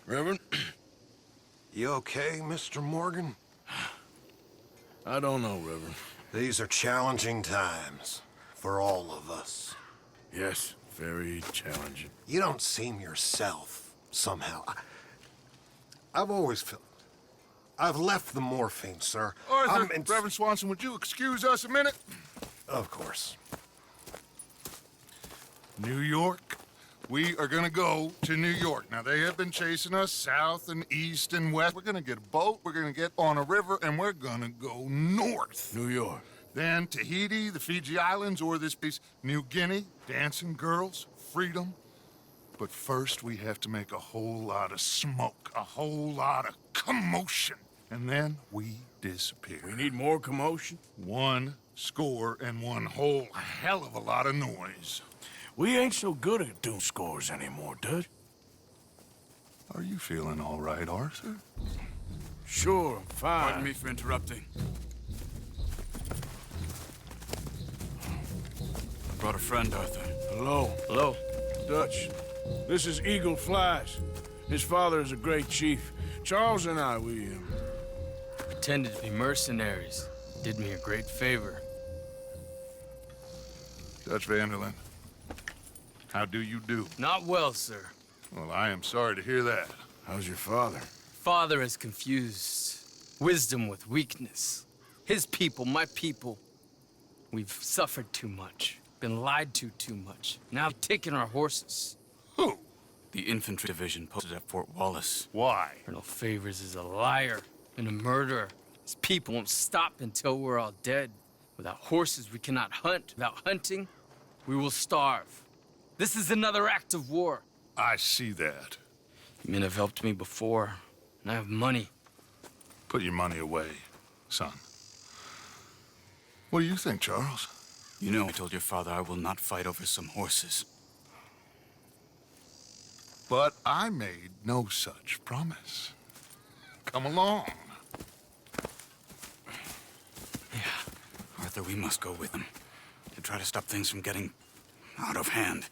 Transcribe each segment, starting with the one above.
Reverend? You okay, Mr. Morgan? I don't know, Reverend. These are challenging times for all of us. Yes, very challenging. You don't seem yourself, somehow. I've always felt... I've left the morphine, sir. Arthur, Reverend Swanson, would you excuse us a minute? Of course. New York. We are gonna go to New York. Now, they have been chasing us south and east and west. We're gonna get a boat, we're gonna get on a river, and we're gonna go north. New York. Then Tahiti, the Fiji Islands, or this piece, New Guinea, dancing girls, freedom. But first, we have to make a whole lot of smoke, a whole lot of commotion. And then we disappear. We need more commotion? 1 score and 1 whole hell of a lot of noise. We ain't so good at doing scores anymore, Dutch. Are you feeling all right, Arthur? Sure, I'm fine. Pardon me for interrupting. I brought a friend, Arthur. Hello. Hello. Dutch. This is Eagle Flies. His father is a great chief. Charles and I, we Pretended to be mercenaries. Did me a great favor. Dutch Vanderlyn, how do you do? Not well, sir. Well, I am sorry to hear that. How's your father? Father has confused wisdom with weakness. His people, my people. We've suffered too much. Been lied to too much. Now they've taken our horses. Who? The infantry division posted at Fort Wallace. Why? Colonel Favors is a liar and a murderer. His people won't stop until we're all dead. Without horses, we cannot hunt. Without hunting, we will starve. This is another act of war. I see that. You men have helped me before, and I have money. Put your money away, son. What do you think, Charles? You know, I told your father I will not fight over some horses. But I made no such promise. Come along. Yeah, Arthur, we must go with him to try to stop things from getting out of hand.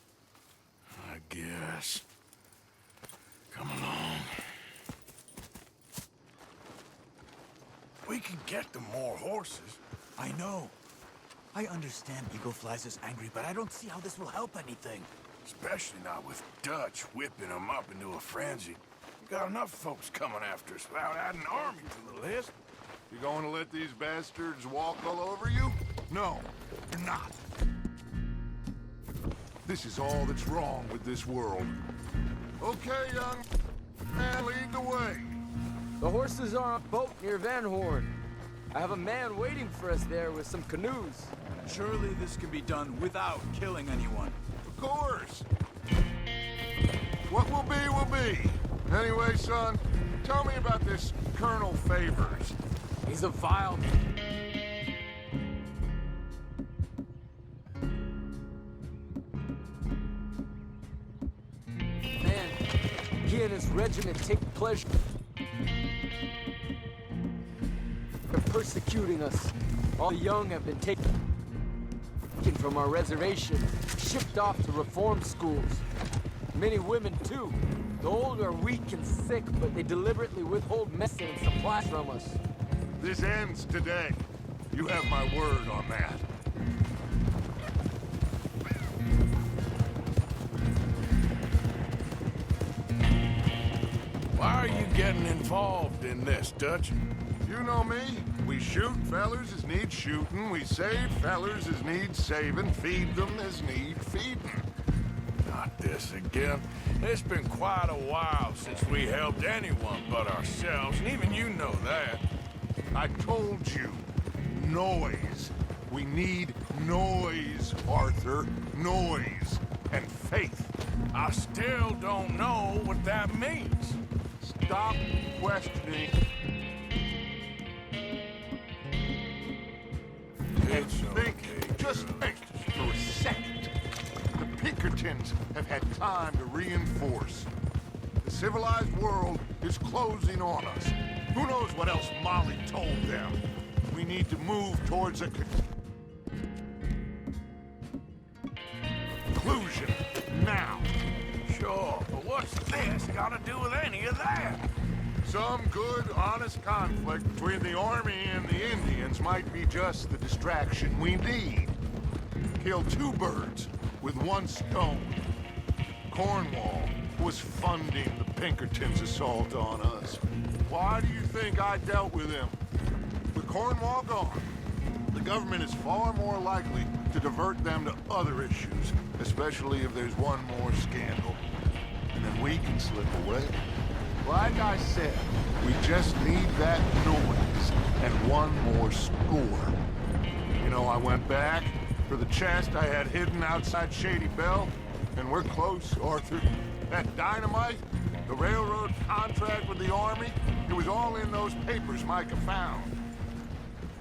I guess. Come along. We can get them more horses. I know. I understand Eagle Flies is angry, but I don't see how this will help anything. Especially not with Dutch whipping them up into a frenzy. We've got enough folks coming after us without adding an army to the list. You going to let these bastards walk all over you? No, you're not. This is all that's wrong with this world. Okay, young man, lead the way. The horses are on a boat near Van Horn. I have a man waiting for us there with some canoes. Surely this can be done without killing anyone. Of course. What will be. Anyway, son, tell me about this Colonel Favors. He's a vile... man. He and his regiment take pleasure in persecuting us. All the young have been taken from our reservation, shipped off to reform schools. Many women, too. The old are weak and sick, but they deliberately withhold medicine and supplies from us. This ends today. You have my word on that. Why are you getting involved in this, Dutch? You know me. We shoot fellers as need shooting. We save fellers as need saving. Feed them as need feeding. Not this again. It's been quite a while since we helped anyone but ourselves, and even you know that. I told you. Noise. We need noise, Arthur. Noise. And faith. I still don't know what that means. Stop questioning. And It's think, okay, just girl. think for a second. The Pinkertons have had time to reinforce. The civilized world is closing on us. Who knows what else Molly told them? We need to move towards a conclusion now. Sure, but what's this? any of that. Some good, honest conflict between the army and the Indians might be just the distraction we need. Kill two birds with one stone. Cornwall was funding the Pinkertons' assault on us. Why do you think I dealt with him? With Cornwall gone, the government is far more likely to divert them to other issues, especially if there's one more scandal. And then we can slip away. Like I said, we just need that noise and one more score. You know, I went back for the chest I had hidden outside Shady Belle, and we're close, Arthur. That dynamite, the railroad contract with the army, it was all in those papers Micah found.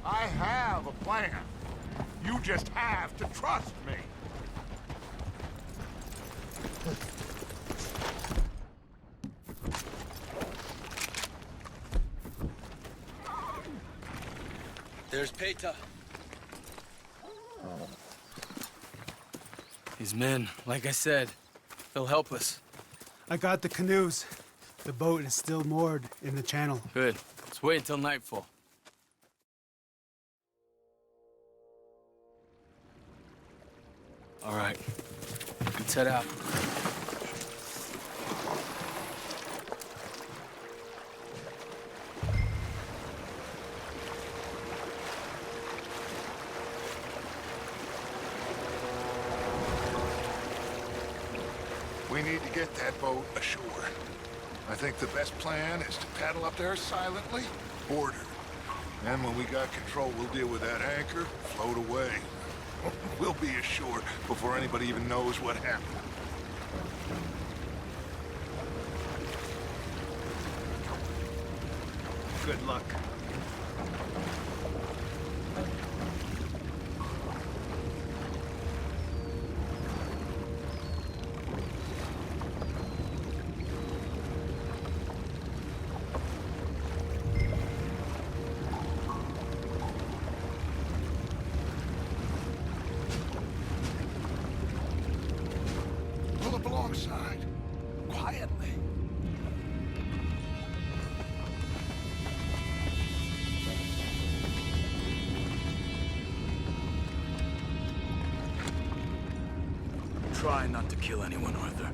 I have a plan. You just have to trust me. There's Peta. These men, like I said, they'll help us. I got the canoes. The boat is still moored in the channel. Good. Let's wait until nightfall. All right. Let's head out. We need to get that boat ashore. I think the best plan is to paddle up there silently, board her. Then when we got control, we'll deal with that anchor, float away. We'll be ashore before anybody even knows what happened. Good luck. Pull up alongside, quietly. Try not to kill anyone, Arthur.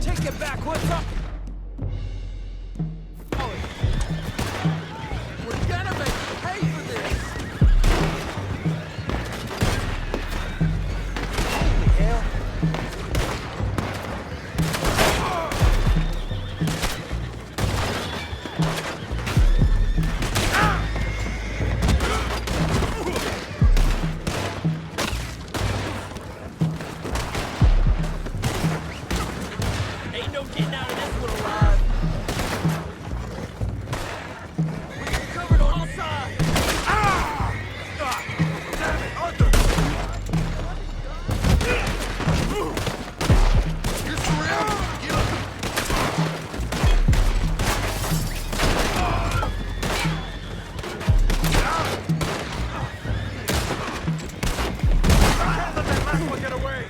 Take it back, what's up? We're gonna make you pay for this! Holy hell! Ain't no getting out of this one alive! We're covered on all sides! Damn it, Arthur! You're surrounded! Get up! Can't let that last one get away!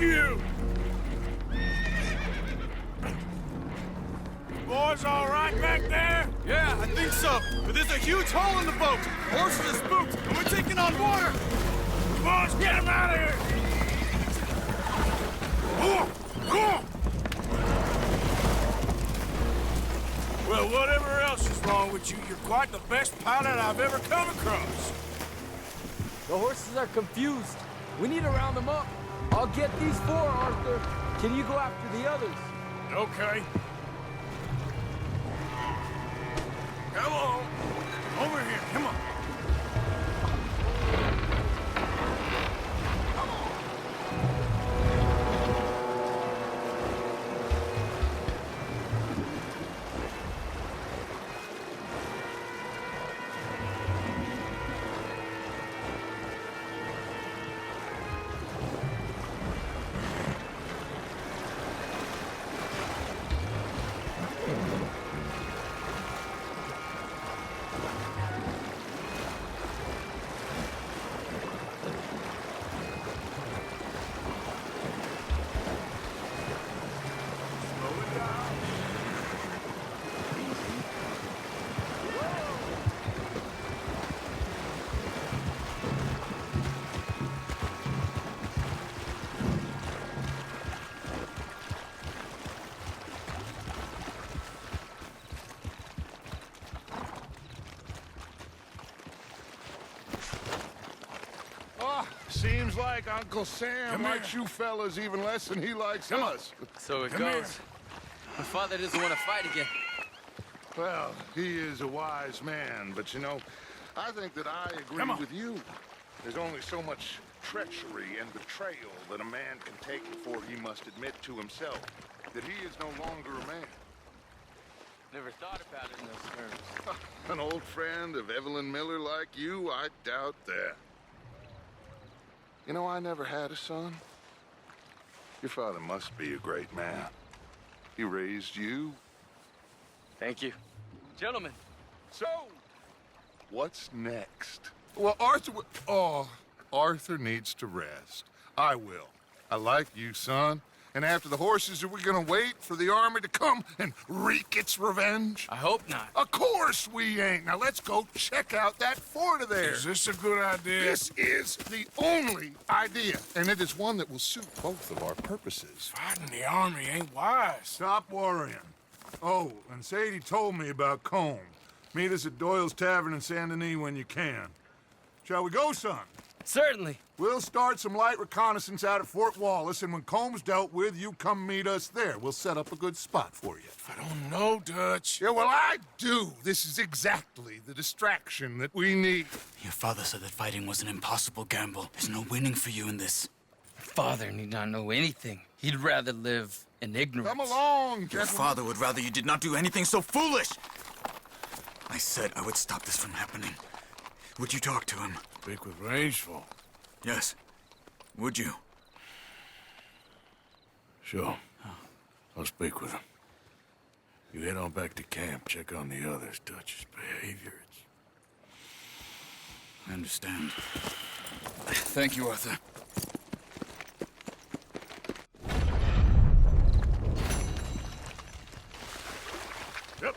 you! Boys all right back there? Yeah, I think so. But there's a huge hole in the boat. Horses are spooked, and we're taking on water. Boys, get him out of here! Well, whatever else is wrong with you, you're quite the best pilot I've ever come across. The horses are confused. We need to round them up. I'll get these four, Arthur. Can you go after the others? Okay. Come on. Over here, come on. Seems like Uncle Sam Come likes here. you fellas even less than he likes us. So it Come goes. My father doesn't want to fight again. Well, he is a wise man, but you know, I think that I agree Come on. with you. There's only so much treachery and betrayal that a man can take before he must admit to himself that he is no longer a man. Never thought about it in those terms. An old friend of Evelyn Miller like you, I doubt that. You know, I never had a son. Your father must be a great man. He raised you. Thank you. Gentlemen. So, what's next? Well, Arthur needs to rest. I will. I like you, son. And after the horses, are we gonna wait for the army to come and wreak its revenge? I hope not. Of course we ain't. Now let's go check out that fort of theirs. Is this a good idea? This is the only idea, and it is one that will suit both of our purposes. Fighting the army ain't wise. Stop worrying. Oh, and Sadie told me about Combe. Meet us at Doyle's Tavern in Saint Denis when you can. Shall we go, son? Certainly. We'll start some light reconnaissance out at Fort Wallace, and when Comb's dealt with, you come meet us there. We'll set up a good spot for you. I don't know, Dutch. Yeah, well, I do. This is exactly the distraction that we need. Your father said that fighting was an impossible gamble. There's no winning for you in this. Father need not know anything. He'd rather live in ignorance. Come along, Your gentlemen. father would rather you did not do anything so foolish. I said I would stop this from happening. Would you talk to him? Speak with Rangeful. Yes. Would you? Sure. I'll speak with him. You head on back to camp, check on the others. Dutch's behavior. I understand. Thank you, Arthur. Yep.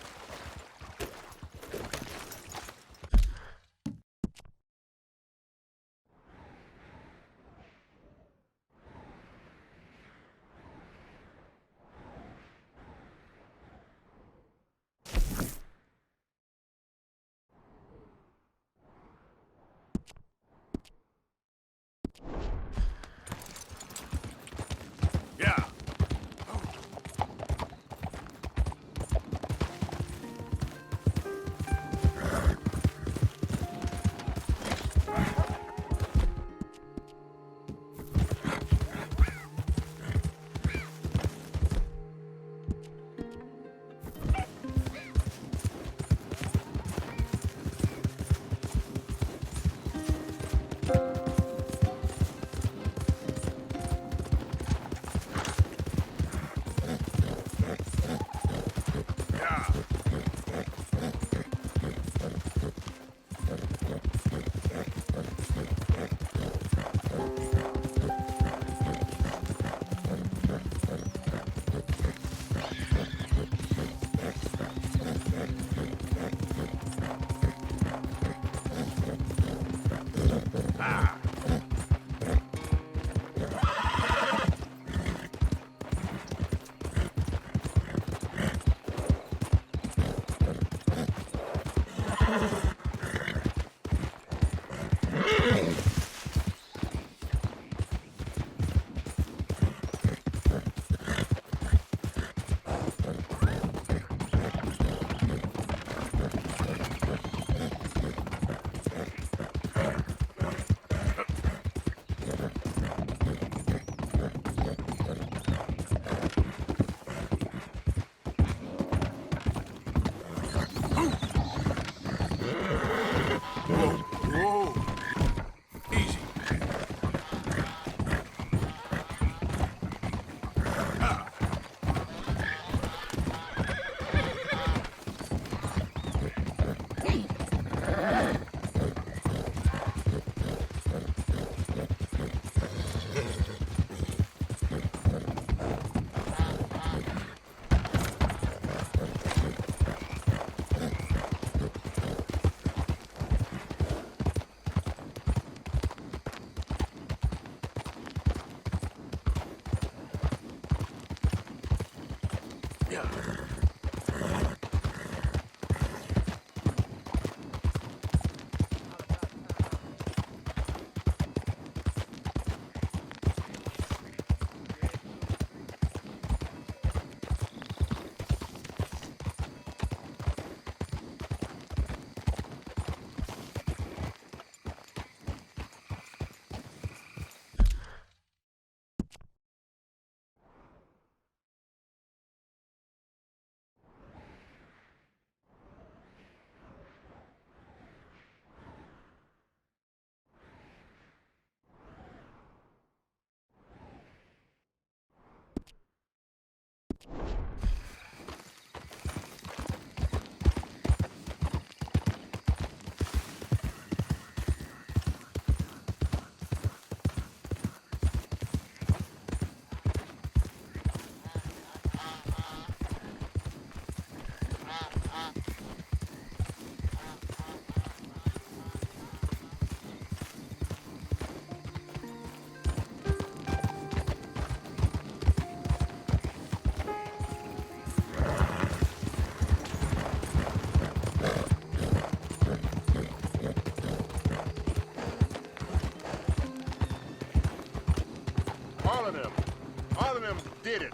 All of them did it.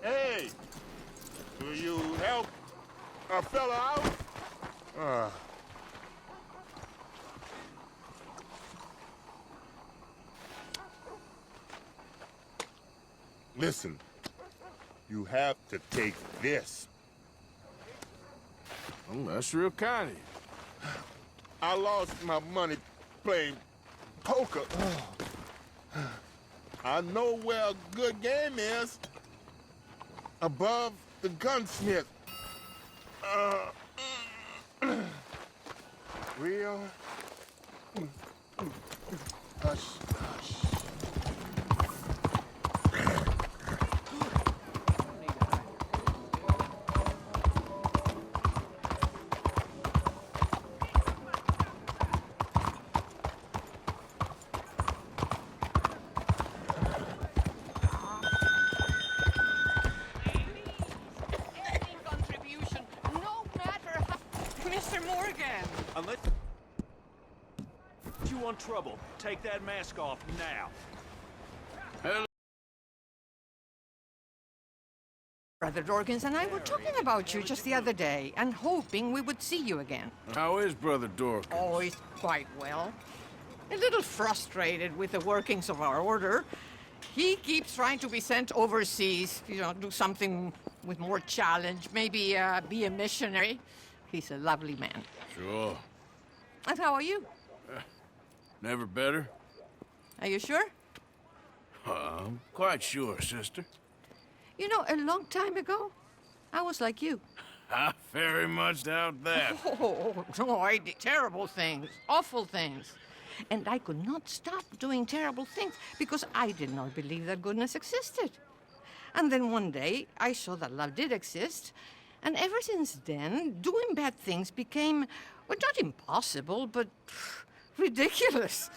Hey, will you help a fella out? Listen, you have to take this. Oh, that's real kind of you. I lost my money playing poker. I know where a good game is. Above the gunsmith. Real. Hush, hush. Mr. Morgan! Unless you want trouble, take that mask off now. Brother Dorkins and I were talking about you just the other day and hoping we would see you again. How is Brother Dorkins? Oh, he's quite well. A little frustrated with the workings of our order. He keeps trying to be sent overseas, do something with more challenge, maybe be a missionary. He's a lovely man. Sure. And how are you? Never better? Are you sure? I'm quite sure, sister. You know, a long time ago, I was like you. I very much doubt that. Oh, no, I did terrible things, awful things. And I could not stop doing terrible things because I did not believe that goodness existed. And then one day, I saw that love did exist. And ever since then, doing bad things became, well, not impossible, but ridiculous.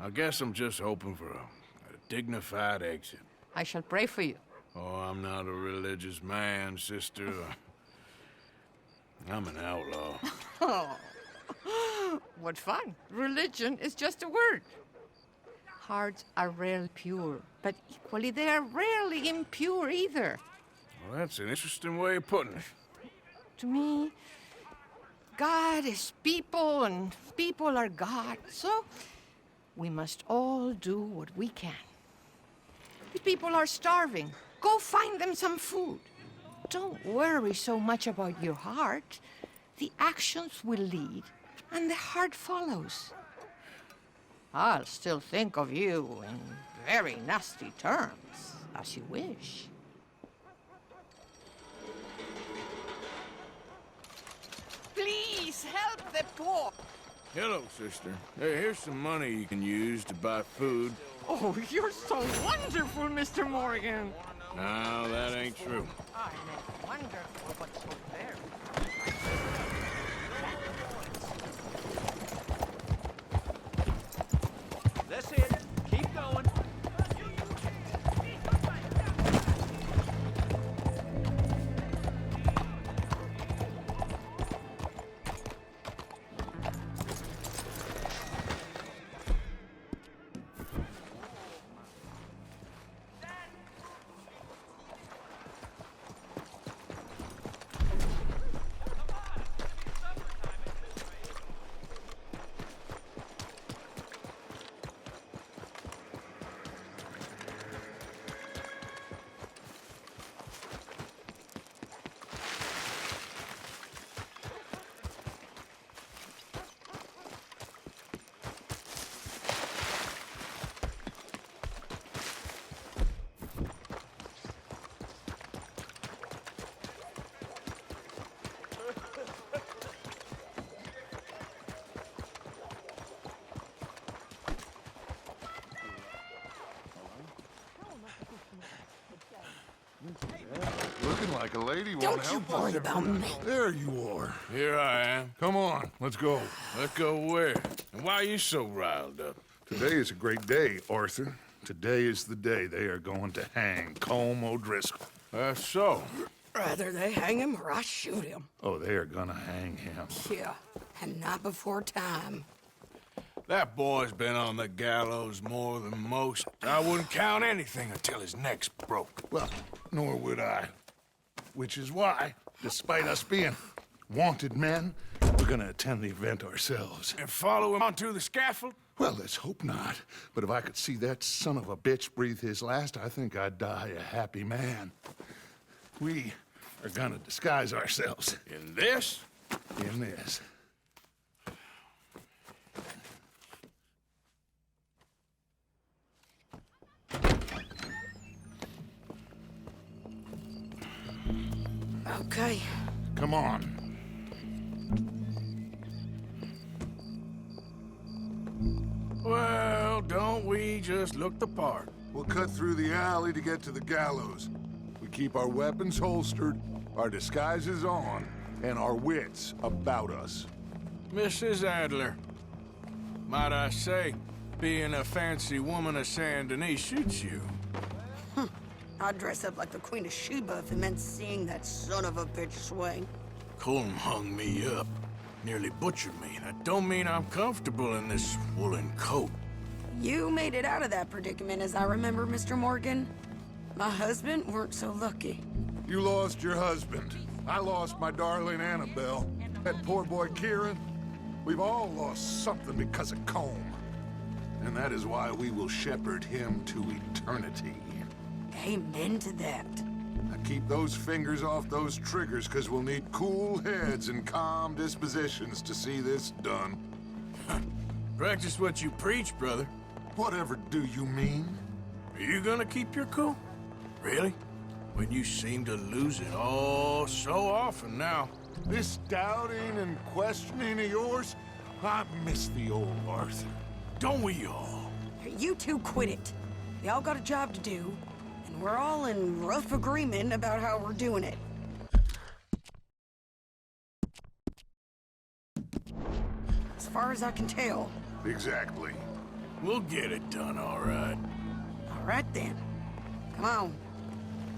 I guess I'm just hoping for a dignified exit. I shall pray for you. Oh, I'm not a religious man, sister. I'm an outlaw. Oh, what fun. Religion is just a word. Hearts are rarely pure, but equally they are rarely impure either. Well, that's an interesting way of putting it. To me, God is people and people are God. So we must all do what we can. If people are starving, go find them some food. Don't worry so much about your heart. The actions will lead, and the heart follows. I'll still think of you in very nasty terms, as you wish. Please help the poor. Hello, sister. Hey, here's some money you can use to buy food. Oh, you're so wonderful, Mr. Morgan. No, that ain't true. I meant wonderful, but so very. That's it. Keep going. Looking like a lady won't Don't you help worry us. about me. There you are. Here I am. Come on, let's go. Let's go where? And why are you so riled up? Today is a great day, Arthur. Today is the day they are going to hang Colm O'Driscoll. That's so. Rather they hang him or I shoot him. Oh, they are gonna hang him. Yeah, and not before time. That boy's been on the gallows more than most. I wouldn't count anything until his neck's broke. Well, nor would I. Which is why, despite us being wanted men, we're gonna attend the event ourselves. And follow him onto the scaffold? Well, let's hope not. But if I could see that son of a bitch breathe his last, I think I'd die a happy man. We are gonna disguise ourselves. In this? In this. Okay. Come on. Well, don't we just look the part? We'll cut through the alley to get to the gallows. We keep our weapons holstered, our disguises on, and our wits about us. Mrs. Adler, might I say, being a fancy woman of Saint Denis suits you. I'd dress up like the Queen of Sheba if it meant seeing that son of a bitch swing. Colm hung me up, nearly butchered me. That don't mean I'm comfortable in this woolen coat. You made it out of that predicament, as I remember, Mr. Morgan. My husband weren't so lucky. You lost your husband. I lost my darling Annabelle. That poor boy Kieran. We've all lost something because of Colm. And that is why we will shepherd him to eternity. Amen to that. Now keep those fingers off those triggers, because we'll need cool heads and calm dispositions to see this done. Practice what you preach, brother. Whatever do you mean? Are you gonna keep your cool? Really? When you seem to lose it all so often now. This doubting and questioning of yours, I miss the old Arthur. Don't we all? You two quit it. Y'all got a job to do, and we're all in rough agreement about how we're doing it. As far as I can tell. Exactly. We'll get it done, all right. All right, then. Come on.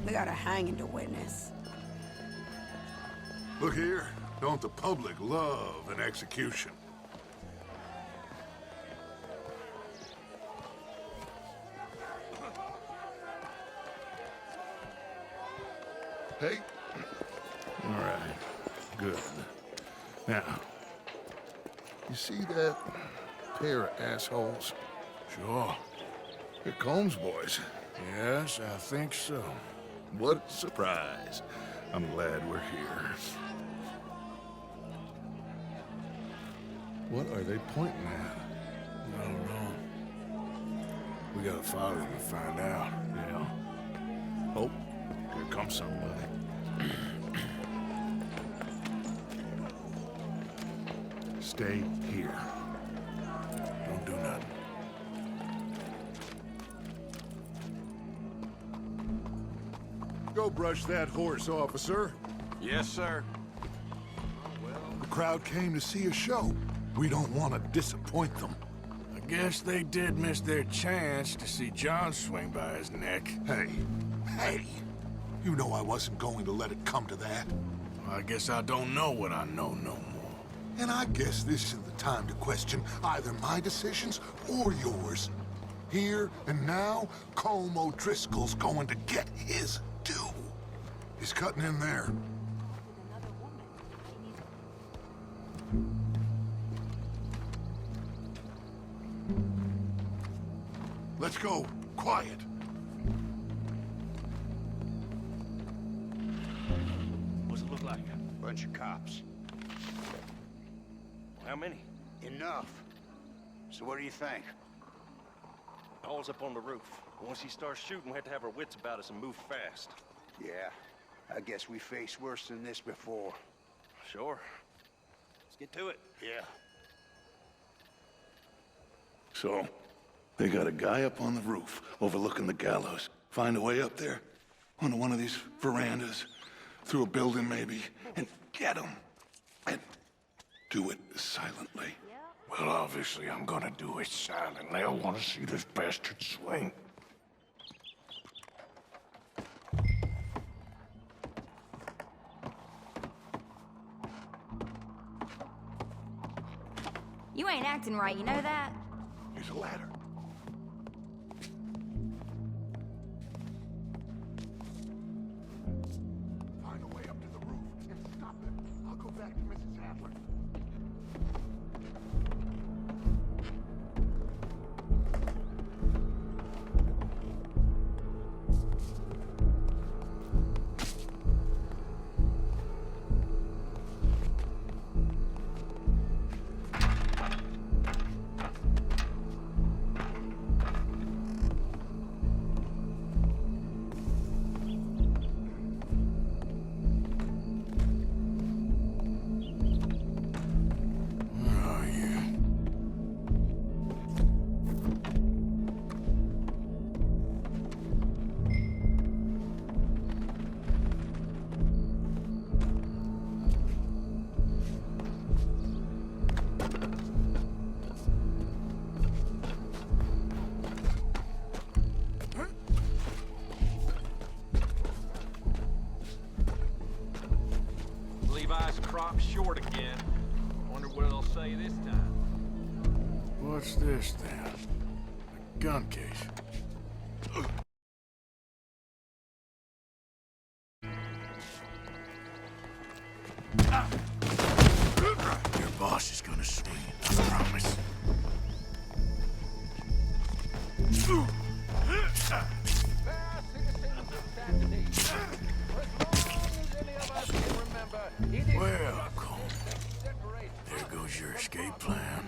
We got a hanging to witness. Look here, don't the public love an execution? Hey. All right, good. Now, you see that pair of assholes? Sure. They're Colm's boys. Yes, I think so. What a surprise. I'm glad we're here. What are they pointing at? I don't know. We gotta follow them and find out. Yeah. Oh, here comes somebody. Stay here. Don't do nothing. Go brush that horse, officer. Yes, sir. The crowd came to see a show. We don't want to disappoint them. I guess they did miss their chance to see John swing by his neck. Hey, you know I wasn't going to let it come to that. I guess I don't know what I know no more. And I guess this isn't the time to question either my decisions or yours. Here and now, Colm O'Driscoll's going to get his due. He's cutting in there. Let's go. Quiet. What's it look like? Bunch of cops. How many? Enough. So what do you think? Paul's up on the roof. Once he starts shooting, we have to have our wits about us and move fast. Yeah, I guess we faced worse than this before. Sure. Let's get to it. Yeah. So, they got a guy up on the roof overlooking the gallows. Find a way up there? onto one of these verandas, through a building maybe, and get him. And do it silently. Well, obviously, I'm gonna do it silently. I want to see this bastard swing. You ain't acting right, you know that? Here's a ladder. Find a way up to the roof and stop it. I'll go back to Mrs. Hadler. Levi's crop short again. Wonder what they'll say this time. What's this, then? A gun case. Your boss is gonna see, I promise. Well, Cole, there goes your escape plan.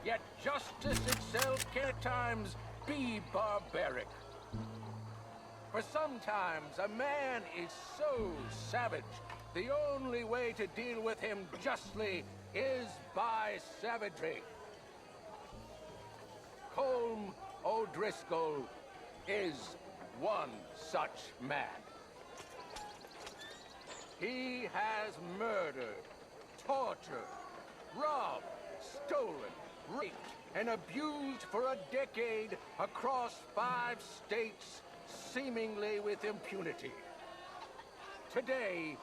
Yet justice itself can at times be barbaric. For sometimes a man is so savage, the only way to deal with him justly is by savagery. Colm O'Driscoll is one such man. He has murdered, tortured, robbed, stolen, raped, and abused for a decade across 5 states, seemingly with impunity. Today,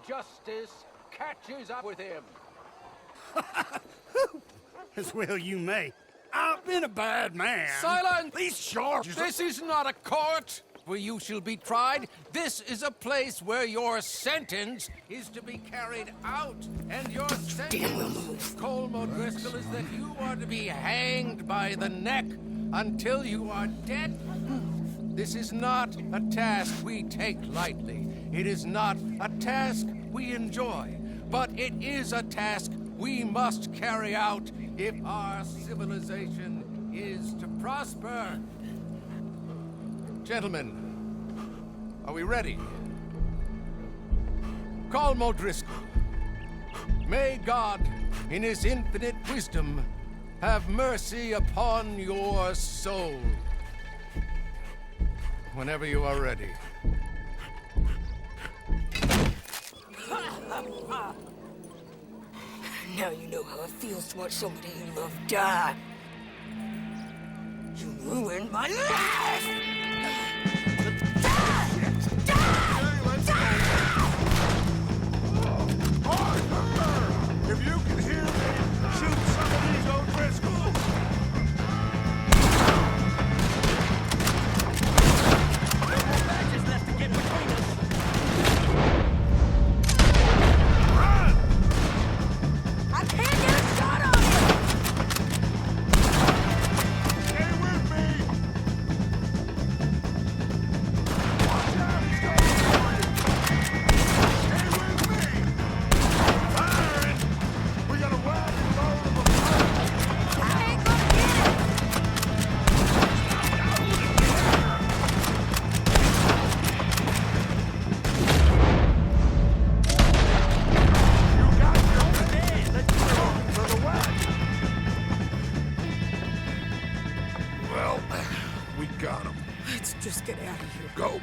justice catches up with him. As well you may. I've been a bad man. Silence! These charges This is not a court where you shall be tried. This is a place where your sentence is to be carried out. And your sentence, Colm O'Driscoll, is that you are to be hanged by the neck until you are dead. This is not a task we take lightly. It is not a task we enjoy. But it is a task we must carry out if our civilization is to prosper. Gentlemen, are we ready? Colm O'Driscoll, may God, in his infinite wisdom, have mercy upon your soul. Whenever you are ready. Now you know how it feels to watch somebody you love die. You ruined my life! If you can hear me, shoot some of these O'Driscolls! No more badges left to get between us! Run! I can't get a shot on you! Stay with me! Let's just get out of here. Go.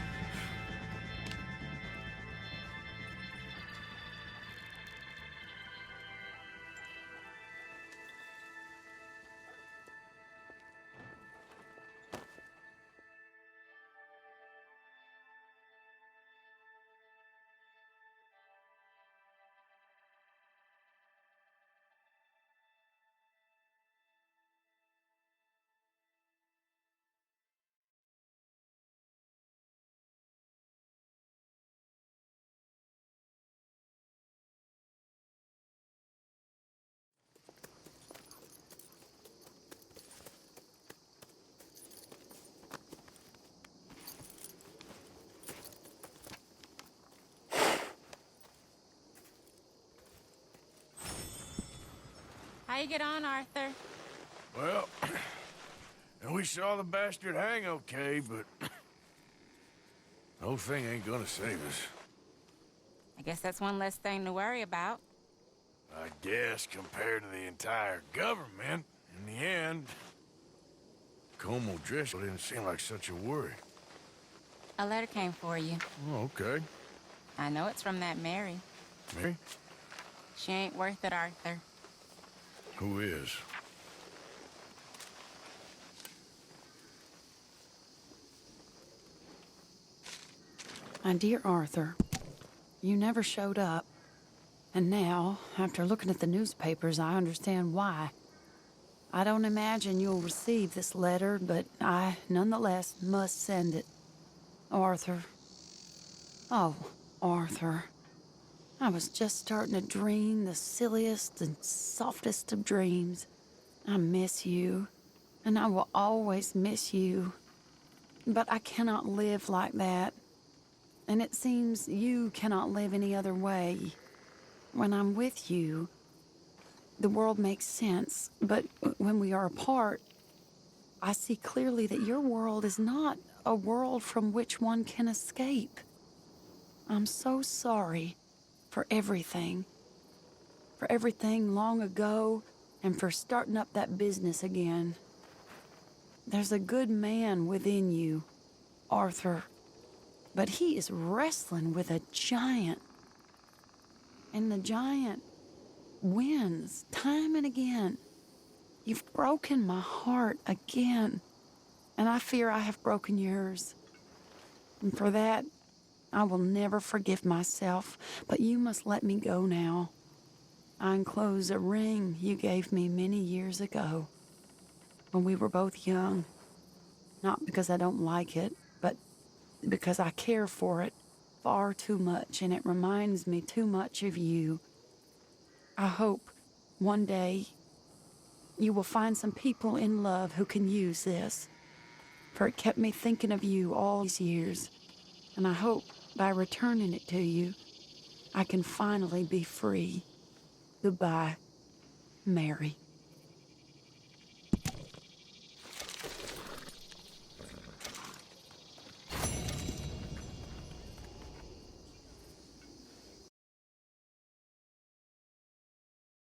How you get on, Arthur? Well, and we saw the bastard hang okay, but the whole thing ain't gonna save us. I guess that's one less thing to worry about. I guess compared to the entire government, in the end, Colm O'Driscoll didn't seem like such a worry. A letter came for you. Oh, okay. I know it's from that Mary. Mary? She ain't worth it, Arthur. Who is? My dear Arthur, you never showed up. And now, after looking at the newspapers, I understand why. I don't imagine you'll receive this letter, but I, nonetheless, must send it. Arthur. Oh, Arthur. I was just starting to dream the silliest and softest of dreams. I miss you, and I will always miss you. But I cannot live like that. And it seems you cannot live any other way. When I'm with you, the world makes sense. But when we are apart, I see clearly that your world is not a world from which one can escape. I'm so sorry for everything. For everything long ago, and for starting up that business again. There's a good man within you, Arthur. But he is wrestling with a giant. And the giant wins time and again. You've broken my heart again. And I fear I have broken yours. And for that, I will never forgive myself. But you must let me go now. I enclose a ring you gave me many years ago, when we were both young. Not because I don't like it, but because I care for it far too much, and it reminds me too much of you. I hope one day you will find some people in love who can use this, for it kept me thinking of you all these years, and I hope by returning it to you, I can finally be free. Goodbye, Mary.